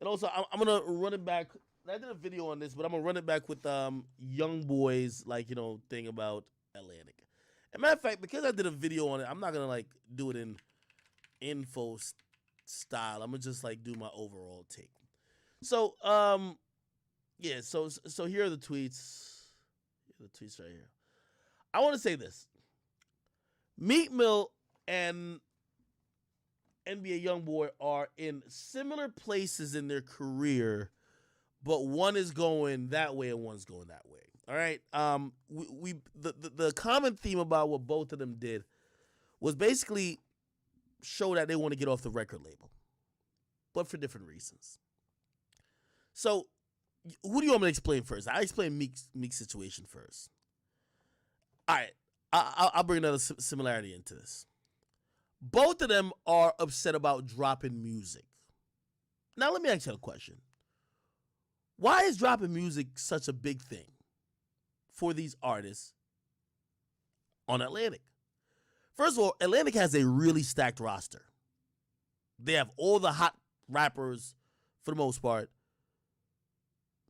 And also, I'm gonna run it back. I did a video on this, but I'm gonna run it back with Youngboy's thing about Atlantic. As a matter of fact, because I did a video on it, I'm not gonna like do it in info style. I'm gonna just like do my overall take. So yeah. So here are the tweets. Here are the tweets right here. I want to say this: Meek Mill and NBA Youngboy are in similar places in their career, but one is going that way and one's going that way. All right. The common theme about what both of them did was basically show that they want to get off the record label, but for different reasons. So, who do you want me to explain first? I explain Meek's situation first. All right. I'll bring another similarity into this. Both of them are upset about dropping music. Now, let me ask you a question. Why is dropping music such a big thing for these artists on Atlantic? First of all, Atlantic has a really stacked roster. They have all the hot rappers for the most part.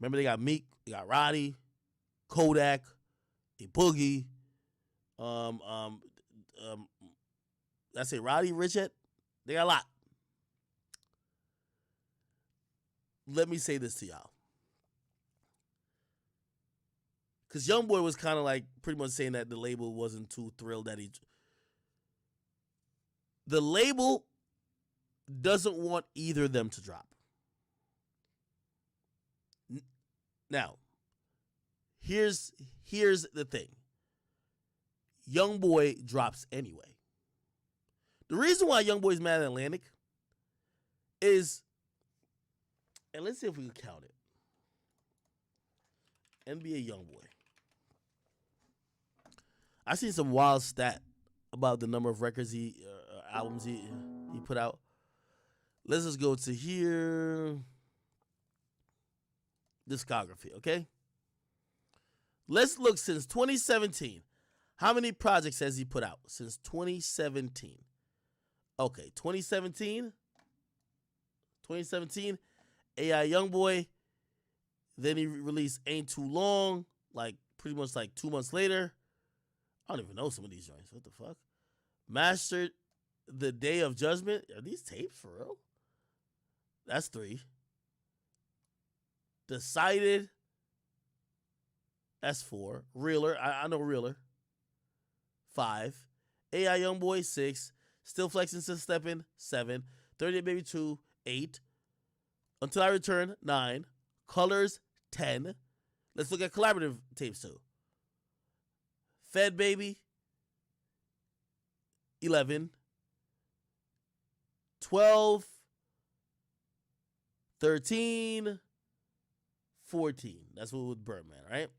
Remember, they got Meek, they got Roddy, Kodak, A Boogie, I say Roddy, Richard. They got a lot. Let me say this to y'all. Because Youngboy was kind of like pretty much saying that the label wasn't too thrilled that the label doesn't want either of them to drop. Now, here's the thing. Youngboy drops anyway. The reason why Youngboy's mad at Atlantic is, and let's see if we can count it. NBA Youngboy. I seen some wild stat about the number of records albums he put out. Let's just go to here. Discography, okay? Let's look since 2017. How many projects has he put out since 2017? Okay, 2017, AI Youngboy. Then he released Ain't Too Long, like pretty much like 2 months later. I don't even know some of these joints. What the fuck? Mastered The Day of Judgment. Are these tapes for real? That's 3. Decided. That's 4. Realer. I know Realer. 5. AI Youngboy 6. Still Flexing, Still Stepping 7. 38 Baby 2 8. Until I Return 9. Colors 10. Let's look at collaborative tapes too. Fed Baby 11. 12. 13. 14. That's what with Birdman, right?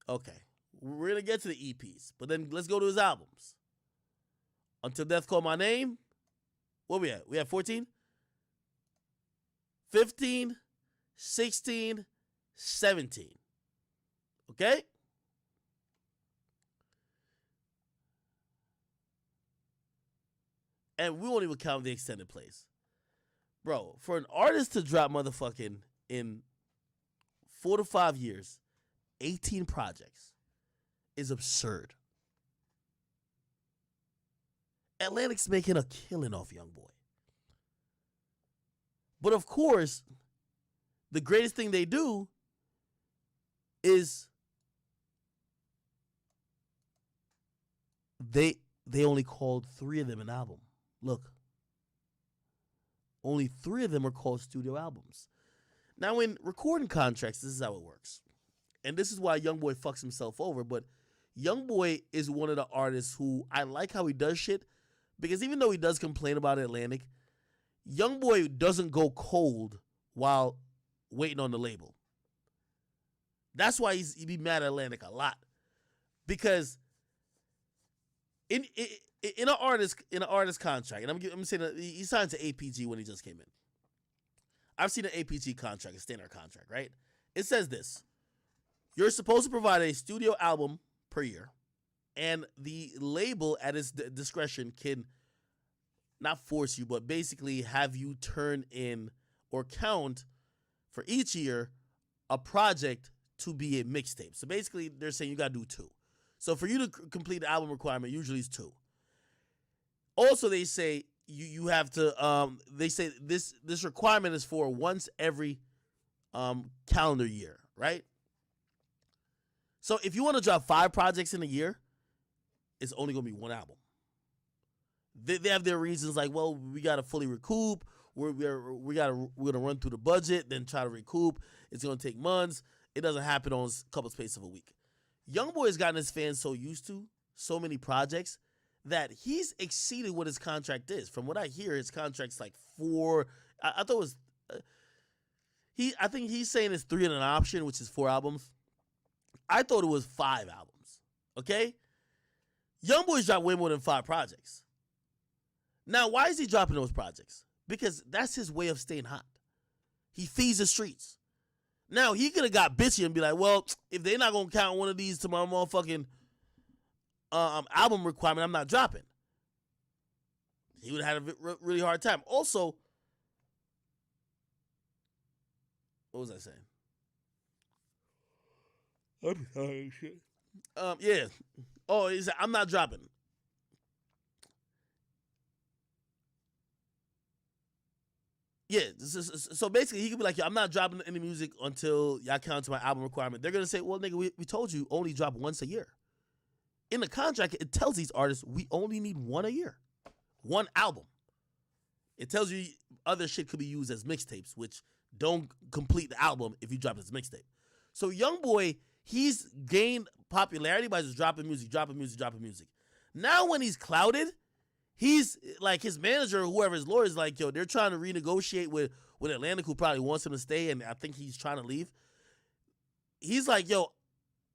Okay. We're going to get to the EPs, but then let's go to his albums. Until Death Call My Name. What we at? We have 14? 15, 16, 17. Okay? And we won't even count the extended plays. Bro, for an artist to drop motherfucking in 4 to 5 years, 18 projects is absurd. Atlantic's making a killing off Youngboy. But of course, the greatest thing they do is they only called 3 of them an album. Look. Only 3 of them are called studio albums. Now, in recording contracts, this is how it works. And this is why Youngboy fucks himself over. But Youngboy is one of the artists who I like how he does shit. Because even though he does complain about Atlantic, Youngboy doesn't go cold while waiting on the label. That's why he be mad at Atlantic a lot. Because in an artist contract, and I'm saying that he signed to APG when he just came in. I've seen an APG contract, a standard contract, right? It says this. You're supposed to provide a studio album per year, and the label at its discretion can not force you, but basically have you turn in or count for each year a project to be a mixtape. So basically, they're saying you got to do 2. So for you to complete the album requirement, usually it's 2. Also, they say you have to. They say this requirement is for once every calendar year, right? So if you want to drop 5 projects in a year, it's only gonna be 1 album. They have their reasons like, well, we gotta fully recoup. We're gonna run through the budget, then try to recoup. It's gonna take months. It doesn't happen on a couple spaces of a week. Youngboy has gotten his fans so used to so many projects that he's exceeded what his contract is. From what I hear, his contract's like 4. I thought it was. I think he's saying it's 3 and an option, which is 4 albums. I thought it was 5 albums. Okay? Youngboy's dropped way more than 5 projects. Now, why is he dropping those projects? Because that's his way of staying hot. He feeds the streets. Now, he could have got bitchy and be like, well, if they're not going to count one of these to my motherfucking album requirement, I'm not dropping. He would have had a really hard time. Also, what was I saying? I'm sorry, shit. Yeah. Oh, he said, I'm not dropping. Yeah, so basically, he could be like, yo, I'm not dropping any music until y'all count to my album requirement. They're going to say, well, nigga, we told you only drop once a year. In the contract, it tells these artists we only need 1 a year. 1 album. It tells you other shit could be used as mixtapes, which don't complete the album if you drop it as mixtape. So Youngboy, he's gained popularity by just dropping music. Now when he's clouded, he's like his manager or whoever his lawyer is like, yo, they're trying to renegotiate with Atlantic, who probably wants him to stay, and I think he's trying to leave. He's like, yo,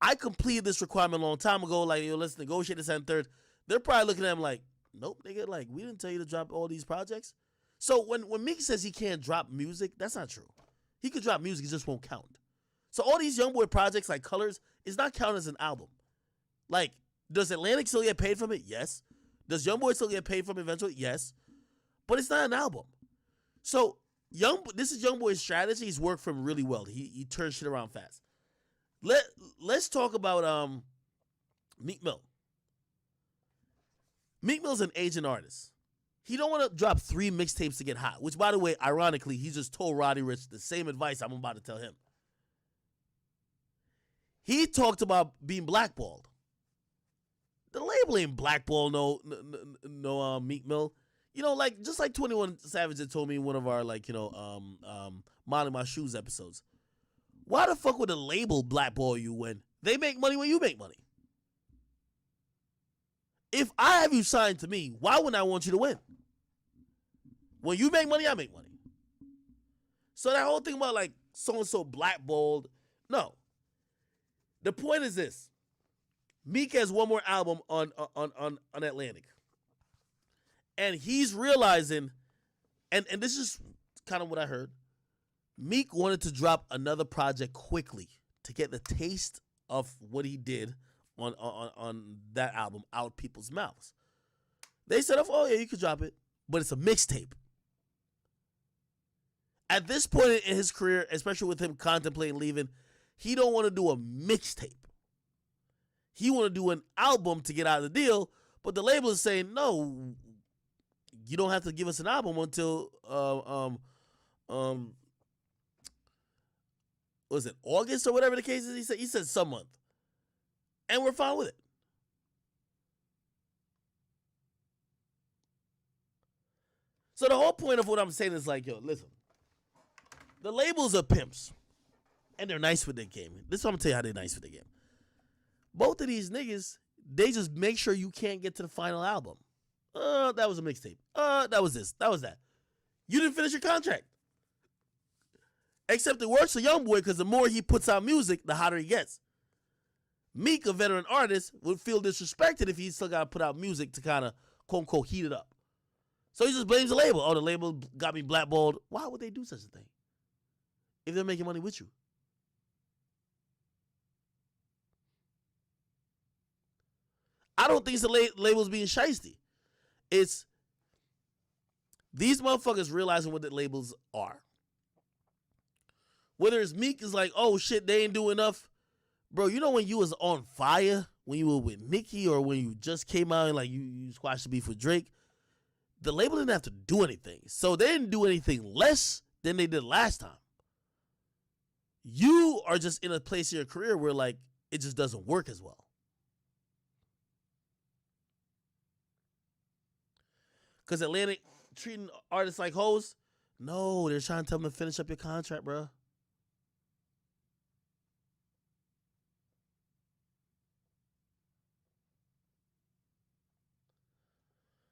I completed this requirement a long time ago. Like, yo, let's negotiate this and third. They're probably looking at him like, nope, nigga, like, we didn't tell you to drop all these projects. So when Meek says he can't drop music, that's not true. He could drop music, it just won't count. So all these Youngboy projects like Colors is not counted as an album. Like, does Atlantic still get paid from it? Yes. Does Youngboy still get paid from it eventually? Yes. But it's not an album. So this is Youngboy's strategy. He's worked for him really well. He turns shit around fast. Let's talk about Meek Mill. Meek Mill's an aging artist. He don't want to drop 3 mixtapes to get hot, which, by the way, ironically, he just told Roddy Ricch the same advice I'm about to tell him. He talked about being blackballed. The label ain't blackball no Meek Mill. You know, like, just like 21 Savage had told me in one of our, like, you know, Minding My Shoes episodes. Why the fuck would a label blackball you when they make money when you make money? If I have you signed to me, why wouldn't I want you to win? When you make money, I make money. So that whole thing about like so-and-so blackballed, no. The point is this. Meek has 1 more album on Atlantic. And he's realizing, and this is kind of what I heard, Meek wanted to drop another project quickly to get the taste of what he did on that album out people's mouths. They said, oh yeah, you could drop it, but it's a mixtape. At this point in his career, especially with him contemplating leaving, he don't want to do a mixtape. He want to do an album to get out of the deal, but the label is saying, no, you don't have to give us an album until was it August or whatever the case is? He said some month. And we're fine with it. So the whole point of what I'm saying is like, yo, listen. The labels are pimps. And they're nice with their game. This is what I'm going to tell you how they're nice with their game. Both of these niggas, they just make sure you can't get to the final album. That was a mixtape. That was this. That was that. You didn't finish your contract. Except it works for Youngboy because the more he puts out music, the hotter he gets. Meek, a veteran artist, would feel disrespected if he still got to put out music to kind of, quote unquote, heat it up. So he just blames the label. Oh, the label got me blackballed. Why would they do such a thing if they're making money with you? I don't think it's the labels being shiesty. It's these motherfuckers realizing what the labels are. Whether it's Meek is like, oh shit, they ain't do enough. Bro, you know when you was on fire, when you were with Nicki, or when you just came out and like you squashed the beef with Drake, the label didn't have to do anything. So they didn't do anything less than they did last time. You are just in a place in your career where like it just doesn't work as well. Because Atlantic treating artists like hoes? No, they're trying to tell them to finish up your contract, bro.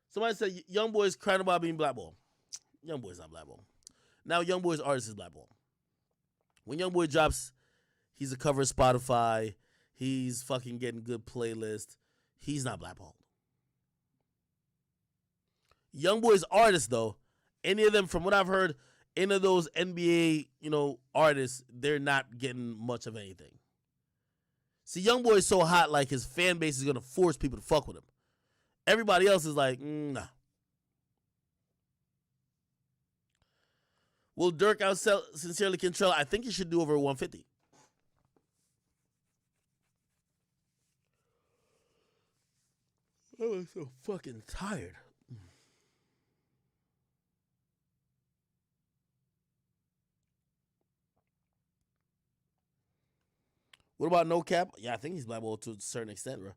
Somebody said Youngboy is crying about being blackballed. Youngboy's not blackballed. Now Youngboy's artist is blackballed. When Youngboy drops, he's a cover of Spotify. He's fucking getting good playlist. He's not blackballed. Youngboy's artists, though, any of them, from what I've heard, any of those NBA, artists, they're not getting much of anything. See, Youngboy is so hot, like his fan base is gonna force people to fuck with him. Everybody else is like, nah. Will Dirk outsell Sincerely Control? I think he should do over 150. I'm so fucking tired. What about No Cap? Yeah, I think he's blackballed to a certain extent, bro.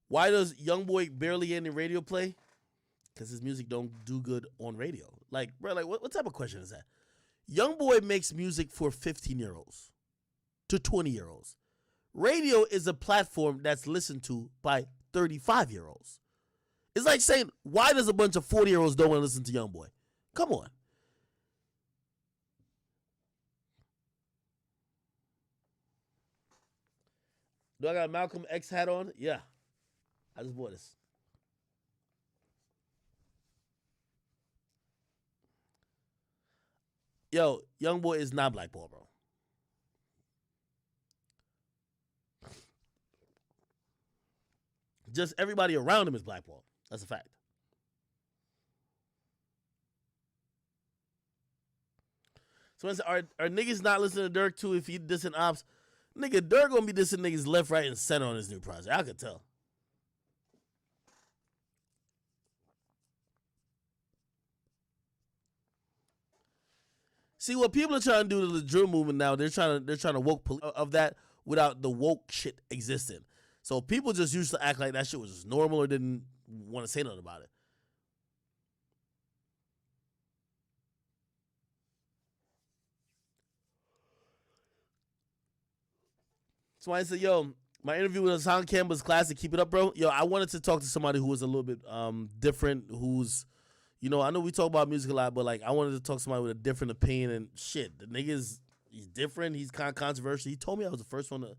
Why does Youngboy barely get any radio play? Because his music don't do good on radio. Like, bro, like what type of question is that? Youngboy makes music for 15-year-olds to 20-year-olds. Radio is a platform that's listened to by 35-year-olds. It's like saying, why does a bunch of 40-year-olds don't want to listen to Youngboy? Come on. Do I got a Malcolm X hat on? Yeah. I just bought this. Yo, Youngboy is not blackball, bro. Just everybody around him is blackball. That's a fact. So are niggas not listening to Dirk too if he dissing ops? Nigga, Dirk gonna be dissing niggas left, right, and center on his new project. I could tell. See what people are trying to do to the drill movement now. They're trying to woke of that without the woke shit existing. So people just used to act like that shit was just normal or didn't want to say nothing about it. So I said, yo, my interview with Hassan Campbell's classic. Keep it up, bro. Yo, I wanted to talk to somebody who was a little bit different, who's, I know we talk about music a lot, but like I wanted to talk to somebody with a different opinion and shit. The nigga's he's different. He's kind of controversial. He told me I was the first one to